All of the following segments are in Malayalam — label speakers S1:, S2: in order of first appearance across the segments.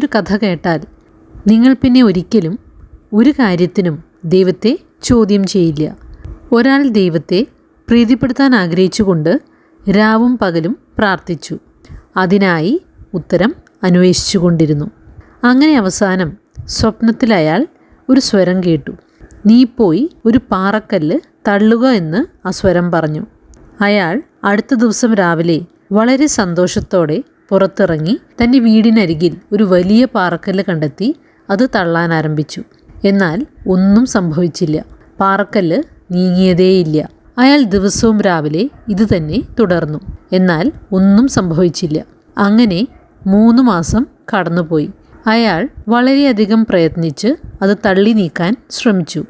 S1: ഒരു കഥ കേട്ടാൽ നിങ്ങൾ പിന്നെ ഒരിക്കലും ഒരു കാര്യത്തിനും ദൈവത്തെ ചോദ്യം ചെയ്യില്ല. ഒരാൾ ദൈവത്തെ പ്രീതിപ്പെടുത്താൻ ആഗ്രഹിച്ചുകൊണ്ട് രാവും പകലും പ്രാർത്ഥിച്ചു. അതിനായി ഉത്തരം അന്വേഷിച്ചു കൊണ്ടിരുന്നു. അങ്ങനെ അവസാനം സ്വപ്നത്തിൽ അയാൾ ഒരു സ്വരം കേട്ടു. നീ പോയി ഒരു പാറക്കല്ല് തള്ളുക എന്ന് ആ സ്വരം പറഞ്ഞു. അയാൾ അടുത്ത ദിവസം രാവിലെ വളരെ സന്തോഷത്തോടെ പുറത്തിറങ്ങി തൻ്റെ വീടിനരികിൽ ഒരു വലിയ പാറക്കല്ല് കണ്ടെത്തി അത് തള്ളാൻ ആരംഭിച്ചു. എന്നാൽ ഒന്നും സംഭവിച്ചില്ല. പാറക്കല്ല് നീങ്ങിയതേയില്ല. അയാൾ ദിവസവും രാവിലെ ഇത് തന്നെ തുടർന്നു. എന്നാൽ ഒന്നും സംഭവിച്ചില്ല. അങ്ങനെ 3 മാസം കടന്നുപോയി. അയാൾ വളരെയധികം പ്രയത്നിച്ച് അത് തള്ളി നീക്കാൻ ശ്രമിച്ചു.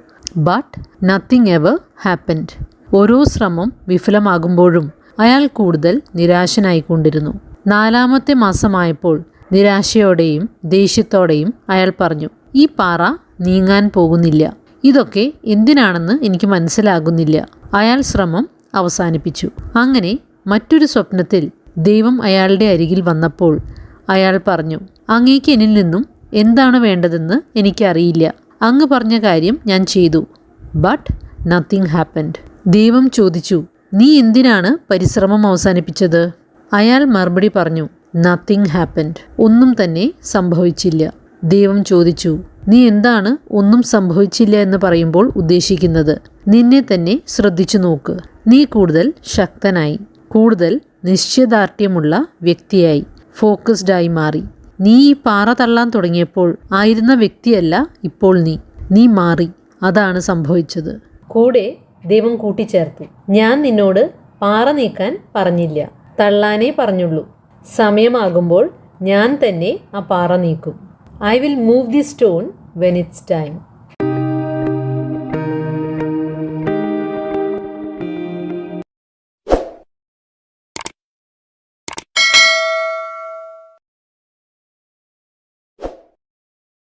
S1: But nothing ever happened. ഓരോ ശ്രമം വിഫലമാകുമ്പോഴും അയാൾ കൂടുതൽ നിരാശനായിക്കൊണ്ടിരുന്നു. 4-ാമത്തെ മാസമായപ്പോൾ നിരാശയോടെയും ദേഷ്യത്തോടെയും അയാൾ പറഞ്ഞു, ഈ പാറ നീങ്ങാൻ പോകുന്നില്ല. ഇതൊക്കെ എന്തിനാണെന്ന് എനിക്ക് മനസ്സിലാകുന്നില്ല. അയാൾ ശ്രമം അവസാനിപ്പിച്ചു. അങ്ങനെ മറ്റൊരു സ്വപ്നത്തിൽ ദൈവം അയാളുടെ അരികിൽ വന്നപ്പോൾ അയാൾ പറഞ്ഞു, അങ്ങേക്ക് എന്നിൽ നിന്നും എന്താണ് വേണ്ടതെന്ന് എനിക്കറിയില്ല. അങ്ങ് പറഞ്ഞ കാര്യം ഞാൻ ചെയ്തു. But nothing happened. ദൈവം ചോദിച്ചു, നീ എന്തിനാണ് പരിശ്രമം അവസാനിപ്പിച്ചത്? അയാൾ മറുപടി പറഞ്ഞു, നത്തിങ് ഹാപ്പൻഡ്. ഒന്നും തന്നെ സംഭവിച്ചില്ല. ദൈവം ചോദിച്ചു, നീ എന്താണ് ഒന്നും സംഭവിച്ചില്ല എന്ന് പറയുമ്പോൾ ഉദ്ദേശിക്കുന്നത്? നിന്നെ തന്നെ ശ്രദ്ധിച്ചു നോക്ക്. നീ കൂടുതൽ ശക്തനായി, കൂടുതൽ നിശ്ചയദാർഢ്യമുള്ള വ്യക്തിയായി, ഫോക്കസ്ഡായി മാറി. നീ ഈ പാറ തള്ളാൻ തുടങ്ങിയപ്പോൾ ആയിരുന്ന വ്യക്തിയല്ല ഇപ്പോൾ നീ മാറി. അതാണ് സംഭവിച്ചത്. കൂടെ ദൈവം കൂട്ടിച്ചേർത്തു, ഞാൻ നിന്നോട് പാറ നീക്കാൻ പറഞ്ഞില്ല, തള്ളാനേ പറഞ്ഞുള്ളൂ. സമയമാകുമ്പോൾ ഞാൻ തന്നെ ആ പാറ നീക്കും. I will move the stone when it's time.